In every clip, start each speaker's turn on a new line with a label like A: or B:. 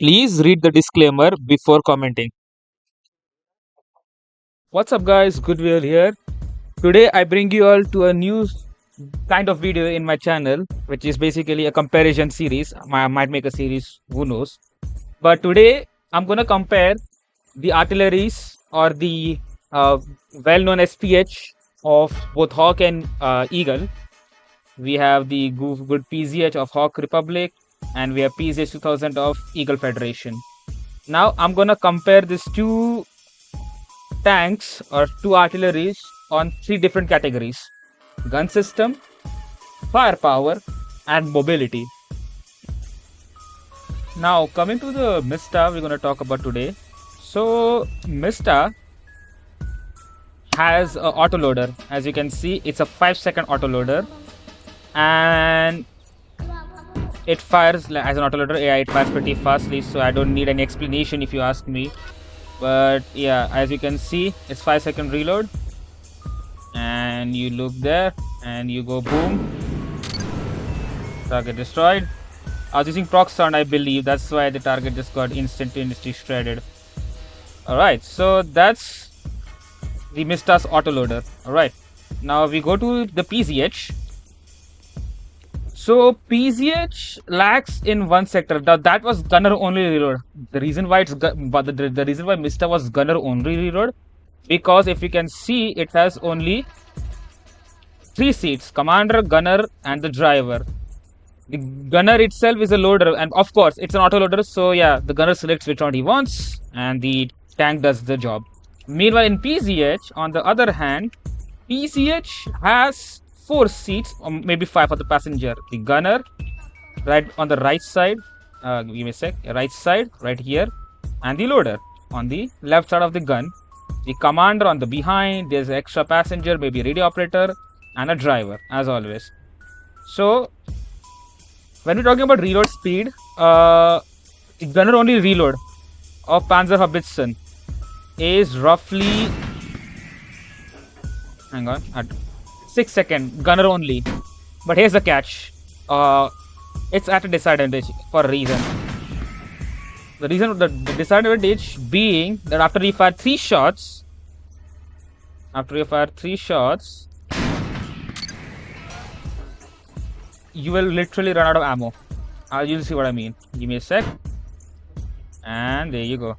A: Please read the disclaimer before commenting. What's up, guys? Goodwill here. Today, I bring you all to a new kind of video in my channel, which is basically a comparison series. I might make a series, who knows. But today, I'm gonna compare the artilleries or the well-known SPH of both Hawk and Eagle. We have the good PZH of Hawk Republic, and we have PZH 2000 of Eagle Federation. Now I'm gonna compare these two tanks or two artilleries on three different categories: gun system, firepower, and mobility. Now coming to the MSTA we're gonna talk about today. So MSTA has an autoloader. As you can see, it's a 5-second autoloader, and it fires as an autoloader. Yeah, it fires pretty fastly, so I don't need any explanation if you ask me. But yeah, as you can see, it's 5-second reload, and you look there and you go boom, target destroyed. I was using proc sound, I believe, that's why the target just got instantaneously shredded. Alright, so that's the MSTA's autoloader. Alright, now we go to the PZH. So PZH lacks in one sector. That was gunner only reload. The reason why the reason why MSTA was gunner only reload, because if you can see, it has only 3 seats: commander, gunner, and the driver. The gunner itself is a loader, and of course it's an autoloader, so yeah, the gunner selects which round he wants and the tank does the job. Meanwhile, in PZH, on the other hand, PZH has 4 seats, or maybe 5 for the passenger. The gunner right on the right side, give me a sec, right side right here, and the loader on the left side of the gun. The commander on the behind, there's an extra passenger, maybe a radio operator, and a driver, as always. So when we're talking about reload speed, the gunner only reload of Panzerhaubitze is roughly, hang on, at 6 seconds, gunner only. But here's the catch, it's at a disadvantage for a reason. The disadvantage being that after you fire 3 shots, you will literally run out of ammo. You'll see what I mean. Give me a sec. And there you go.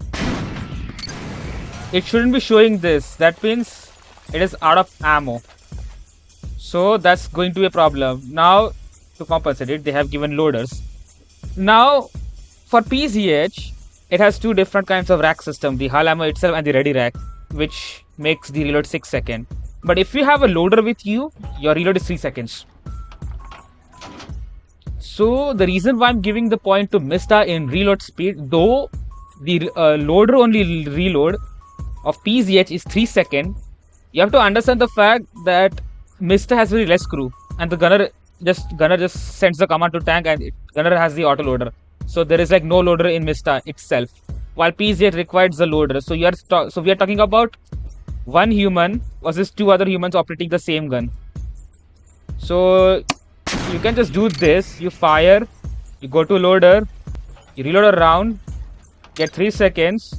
A: It shouldn't be showing this. That means it is out of ammo. So that's going to be a problem. Now, to compensate it, they have given loaders. Now, for PZH, it has 2 different kinds of rack system: the hull ammo itself and the ready rack, which makes the reload 6 seconds. But if you have a loader with you, your reload is 3 seconds. So the reason why I'm giving the point to MSTA in reload speed, though the loader only reload of PZH is 3 seconds, you have to understand the fact that MSTA has very less crew, and the gunner just sends the command to tank, and gunner has the autoloader. So there is like no loader in MSTA itself, while PZH requires the loader. So we are talking about 1 human versus 2 other humans operating the same gun. So you can just do this: you fire, you go to loader, you reload a round, get 3 seconds.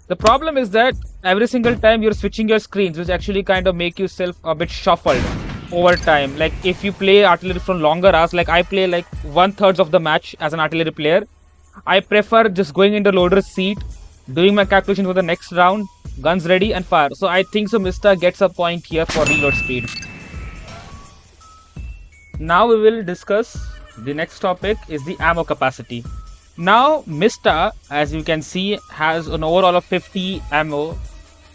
A: The problem is that every single time you're switching your screens, which actually kind of make yourself a bit shuffled over time. Like if you play artillery for longer hours, like I play like 1/3 of the match as an artillery player, I prefer just going into loader seat, doing my calculation for the next round, guns ready, and fire. So I think so MSTA gets a point here for reload speed. Now we will discuss the next topic, is the ammo capacity. Now MSTA, as you can see, has an overall of 50 ammo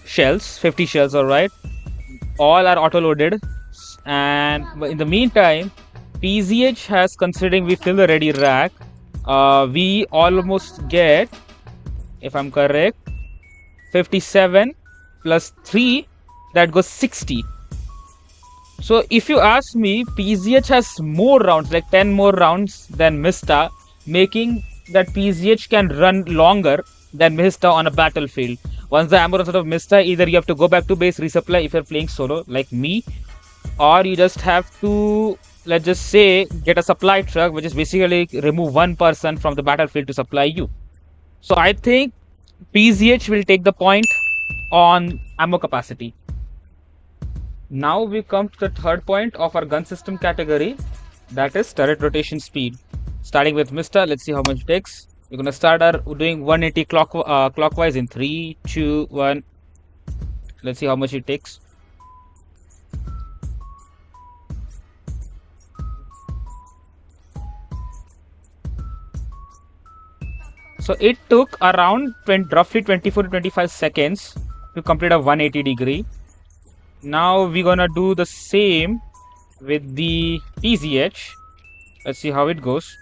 A: shells, 50 shells, alright. All are auto-loaded, and in the meantime, PZH has, considering we fill the ready rack, we almost get, if I'm correct, 57 plus 3, that goes 60. So if you ask me, PZH has more rounds, like 10 more rounds than MSTA, making that PZH can run longer than MSTA on a battlefield. Once the ammo runs out of MSTA, either you have to go back to base, resupply if you're playing solo like me, or you just have to, let's just say, get a supply truck, which is basically remove 1 person from the battlefield to supply you. So I think PZH will take the point on ammo capacity. Now we come to the third point of our gun system category, that is turret rotation speed. Starting with Mr. Let's see how much it takes. We're gonna start our doing 180 clockwise in 3, 2, 1. Let's see how much it takes. So it took around roughly 24 to 25 seconds to complete a 180 degree. Now we're gonna do the same with the PZH. Let's see how it goes.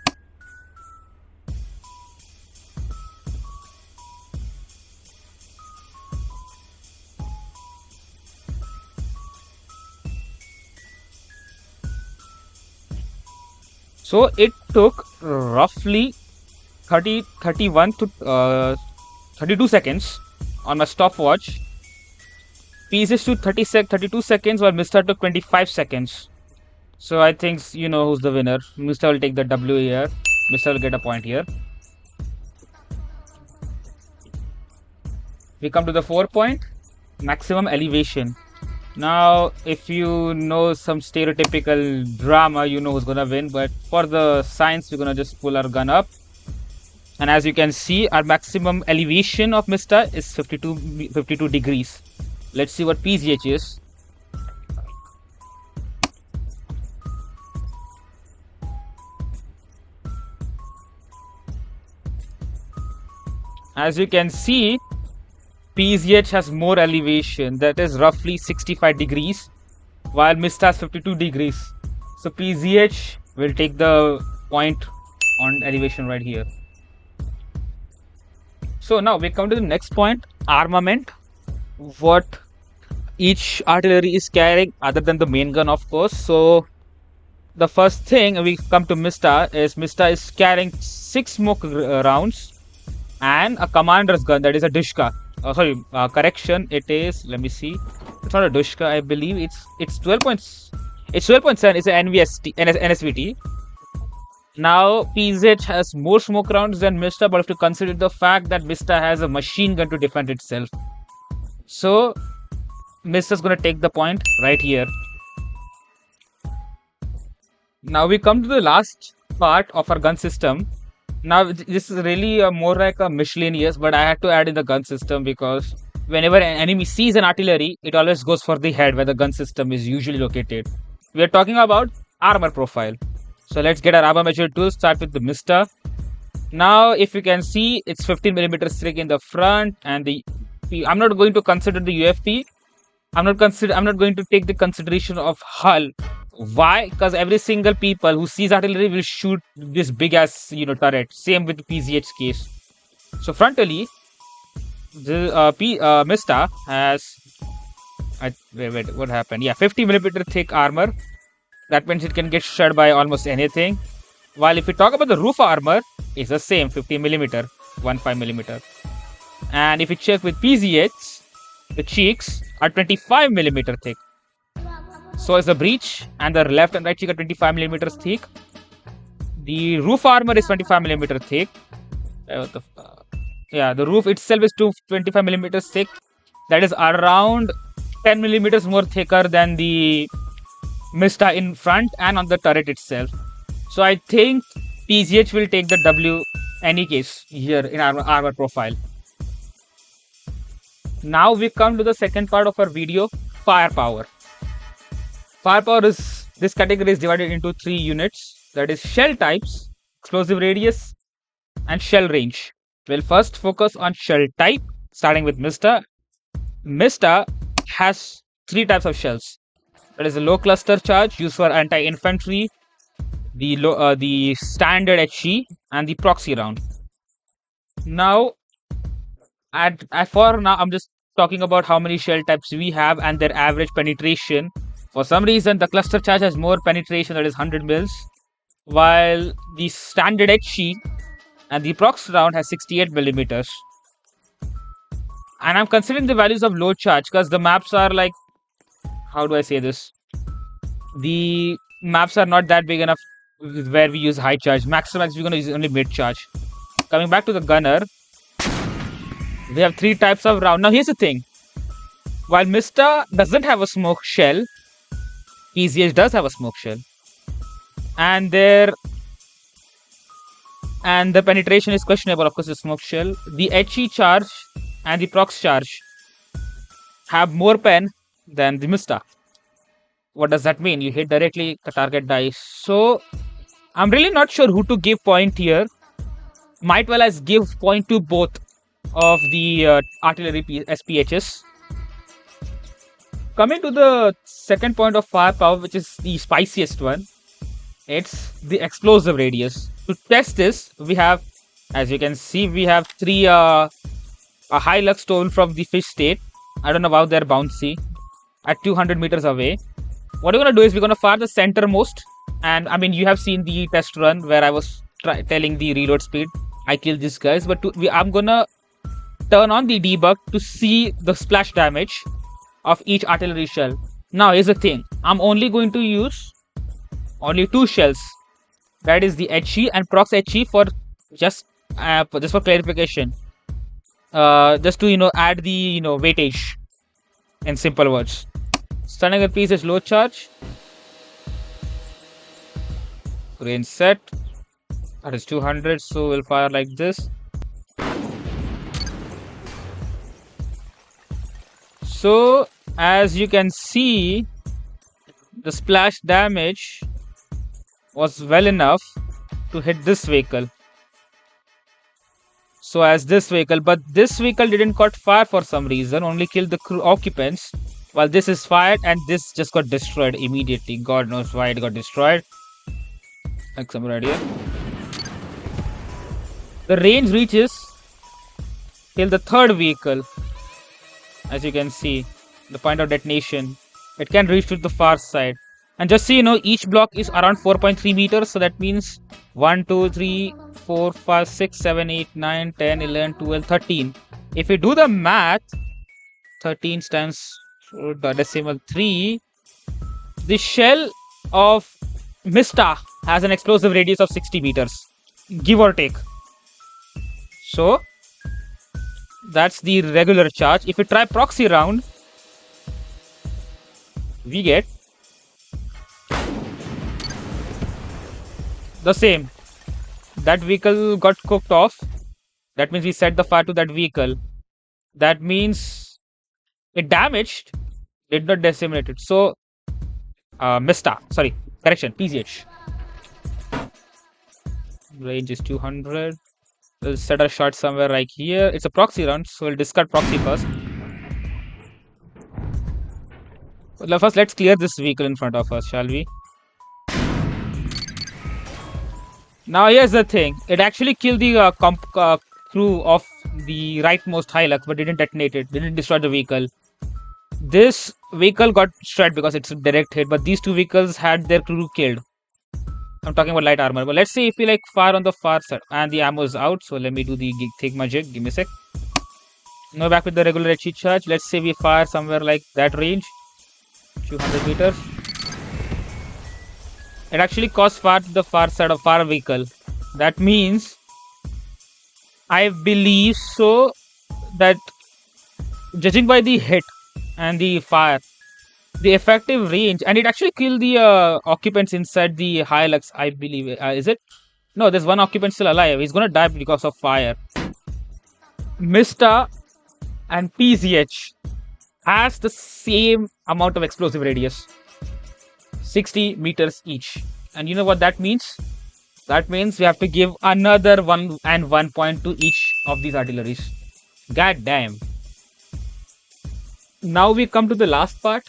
A: So it took roughly 31 to 32 seconds on my stopwatch. PZH to 32 seconds, while Mr. took 25 seconds. So I think you know who's the winner. Mr. will take the W here. Mr. will get a point here. We come to the 4 point, maximum elevation. Now, if you know some stereotypical drama, you know who's gonna win. But for the science, we're gonna just pull our gun up. And as you can see, our maximum elevation of Mr. is 52 degrees. Let's see what PZH is. As you can see, PZH has more elevation, that is roughly 65 degrees, while Mr. has 52 degrees. So PZH will take the point on elevation right here. So now we come to the next point, armament. What each artillery is carrying other than the main gun, of course. So the first thing we come to Mr. is carrying 6 smoke rounds and a commander's gun, that is a Dushka. Correction, it is, let me see, it's not a Dushka, I believe it's 12.7, it's an NSVT. Now PZH has more smoke rounds than Mr., but if you consider the fact that Mr. has a machine gun to defend itself, so Mr. is going to take the point right here. Now we come to the last part of our gun system. Now this is really more like a miscellaneous, but I had to add in the gun system because whenever an enemy sees an artillery, it always goes for the head where the gun system is usually located. We are talking about armor profile. So let's get our armor measure tool, start with the Mr. Now if you can see, it's 15mm thick in the front, and I'm not going to consider the UFP. I'm not going to take the consideration of hull. Why? Because every single people who sees artillery will shoot this big ass turret. Same with the PZH case. So frontally, the Mista has wait, what happened? Yeah, 50mm thick armor. That means it can get shot by almost anything. While if we talk about the roof armor, it's the same 50mm, 15mm. And if you check with PZH, the cheeks are 25mm thick. So is the breech, and the left and right cheek are 25mm thick. The roof armor is 25mm thick. The roof itself is 25mm thick. That is around 10mm more thicker than the Mista in front and on the turret itself. So I think PZH will take the W any case here in armor profile. Now we come to the second part of our video, firepower. Firepower is, this category is divided into 3 units, that is shell types, explosive radius, and shell range. We'll first focus on shell type, starting with Mista. Mista has 3 types of shells. That is a low cluster charge used for anti-infantry, the standard HE, and the proxy round. Now, for now, I'm just talking about how many shell types we have and their average penetration. For some reason, the cluster charge has more penetration, that is 100 mils, while the standard HE and the proxy round has 68mm. And I'm considering the values of low charge because the maps are like, how do I say this? The maps are not that big enough where we use high charge. Max to max, we're going to use only mid charge. Coming back to the gunner, We have 3 types of round. Now here's the thing. While MSTA doesn't have a smoke shell, PZH does have a smoke shell. And the penetration is questionable, of course, the smoke shell. The HE charge and the prox charge have more pen than the MSTA. What does that mean? You hit directly, the target dies. So I'm really not sure who to give point here. Might well as give point to both of the artillery SPHs. Coming to the second point of firepower, which is the spiciest one, it's the explosive radius. To test this, we have, as you can see, we have 3 a high lux stolen from the fish state. I don't know about their bouncy at 200 meters away. What we're going to do is we're going to fire the centermost. And I mean, you have seen the test run where I was telling the reload speed. I killed these guys, but I'm going to turn on the debug to see the splash damage of each artillery shell. Now, here's the thing. I'm only going to use only 2 shells. That is the HE and prox HE for just for clarification. Just to add the weightage in simple words. Stunning a piece is low charge. Range set. That is 200, so we'll fire like this. So as you can see, the splash damage was well enough to hit this vehicle. So as this vehicle, but this vehicle didn't caught fire for some reason, only killed the crew occupants, while this is fired and this just got destroyed immediately. God knows why it got destroyed. Like some right here. The range reaches till the third vehicle. As you can see, the point of detonation, it can reach to the far side. And just so you know, each block is around 4.3 meters. So that means 1, 2, 3, 4, 5, 6, 7, 8, 9, 10, 11, 12, 13. If you do the math, 13 times the decimal 3, the shell of MSTA has an explosive radius of 60 meters, give or take. So that's the regular charge. If you try proxy round, we get the same. That vehicle got cooked off. That means we set the fire to that vehicle. That means it damaged, did not decimate it. So MSTA, sorry, correction, PZH. Range is 200. We'll set a shot somewhere right here. It's a proxy round, so we'll discard proxy first. First, let's clear this vehicle in front of us, shall we? Now, here's the thing. It actually killed the crew of the rightmost Hilux, but didn't detonate it. Didn't destroy the vehicle. This vehicle got destroyed because it's a direct hit, but these 2 vehicles had their crew killed. I'm talking about light armor. But let's see if we like fire on the far side. And the ammo is out, so let me do the Thigma jig. Give me a sec. Now back with the regular HE charge. Let's say we fire somewhere like that range. 200 meters. It actually caused fire to the far side of far vehicle. That means, I believe so, that judging by the hit and the fire, the effective range, and it actually killed the occupants inside the Hilux, I believe. Is it? No, there's one occupant still alive. He's gonna die because of fire. MSTA and PZH has the same amount of explosive radius, 60 meters each. And you know what that means? That means we have to give another 1 and 1 point to each of these artilleries. God damn. Now we come to the last part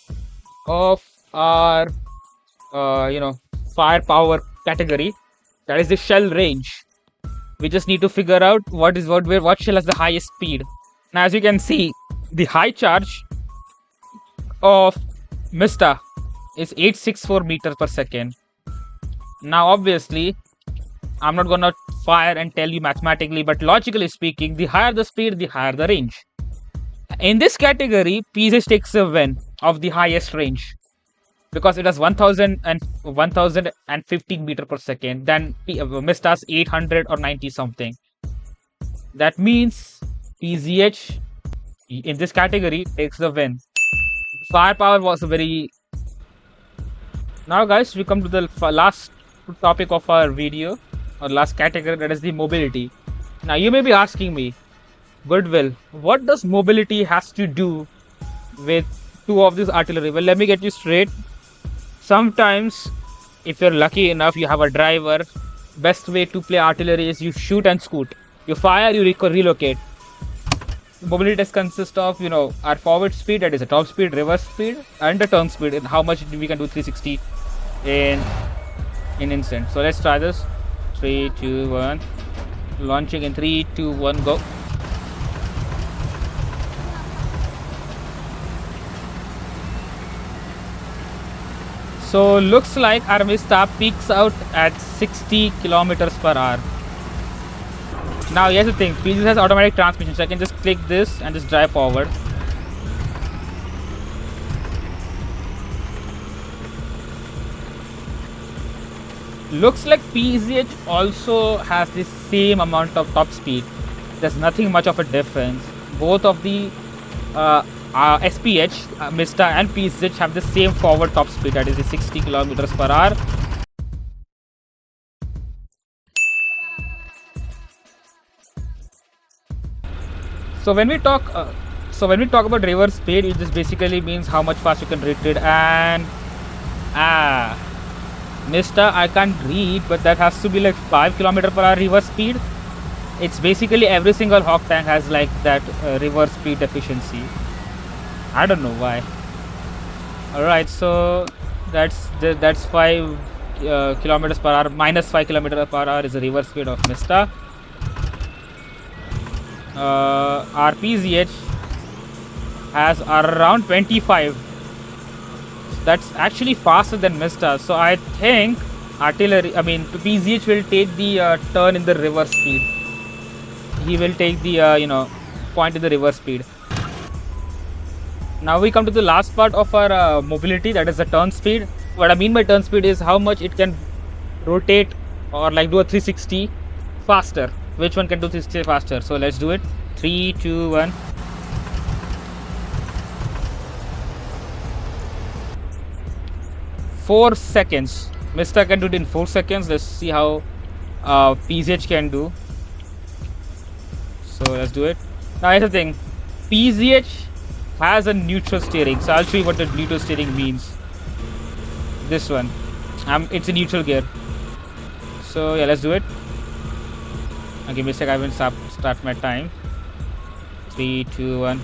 A: of our firepower category. That is the shell range. We just need to figure out what shell has the highest speed. Now as you can see, the high charge of MSTA is 864 meters per second. Now obviously, I'm not gonna fire and tell you mathematically, but logically speaking, the higher the speed, the higher the range. In this category, PZH takes a win of the highest range because it has 1015 meters per second than MSTA's 800 or 90 something. That means PZH in this category takes the win. Firepower was a very... Now guys, we come to the last topic of our video, or last category, that is the mobility. Now you may be asking me, Goodwill, what does mobility has to do with two of these artillery? Well, let me get you straight. Sometimes, if you're lucky enough, you have a driver. Best way to play artillery is you shoot and scoot. You fire, you relocate. Mobility test consists of, our forward speed, that is a top speed, reverse speed, and the turn speed, and how much we can do 360 in instant. So let's try this. 3, 2, 1. Launching in 3, 2, 1, go. So looks like MSTA peaks out at 60 kilometers per hour. Now here's the thing, PZH has automatic transmission, so I can just click this and just drive forward. Looks like PZH also has the same amount of top speed. There's nothing much of a difference. Both of the SPH, MSTA and PZH have the same forward top speed, that is the 60 kilometers per hour. So when we talk about reverse speed, it just basically means how much fast you can retreat. And MSTA, I can't read, but that has to be like 5 km per hour reverse speed. It's basically every single Hawk tank has like that reverse speed efficiency. I don't know why. Alright, so that's 5 kilometers per hour. Minus 5 kilometers per hour is the reverse speed of MSTA. Our PZH has around 25. That's actually faster than MSTA. So I think PZH will take the turn in the reverse speed. He will take the point in the reverse speed. Now we come to the last part of our mobility, that is the turn speed. What I mean by turn speed is how much it can rotate or like do a 360 faster. Which one can do 360 faster? So let's do it. 3, 2, 1. Four seconds. MSTA can do it in 4 seconds. Let's see how PZH can do. So let's do it. Now here's the thing. PZH has a neutral steering. So I'll show you what the neutral steering means. This one. It's a neutral gear. So yeah, let's do it. Okay, mistake. I will start my time. 3, 2, 1.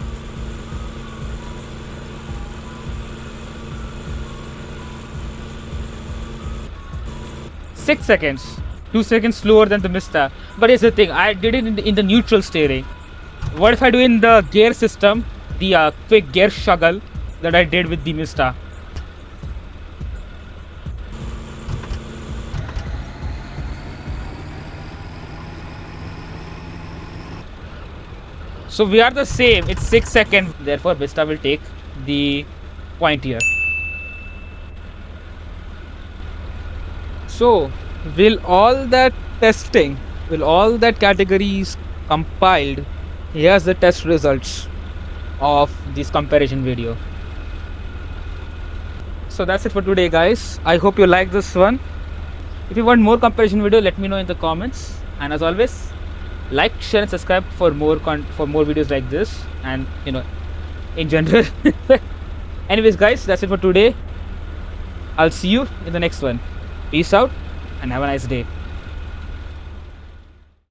A: Six seconds. 2 seconds slower than the MSTA. But here's the thing, I did it in the neutral steering. What if I do in the gear system, the quick gear shuggle that I did with the MSTA? So we are the same. It's 6 seconds. Therefore, MSTA will take the point here. So, will all that testing, will all that categories compiled? Here's the test results of this comparison video. So that's it for today, guys. I hope you like this one. If you want more comparison video, let me know in the comments. And as always, like, share and subscribe for more videos like this, and in general. Anyways guys, that's it for today. I'll see you in the next one. Peace out and have a nice day.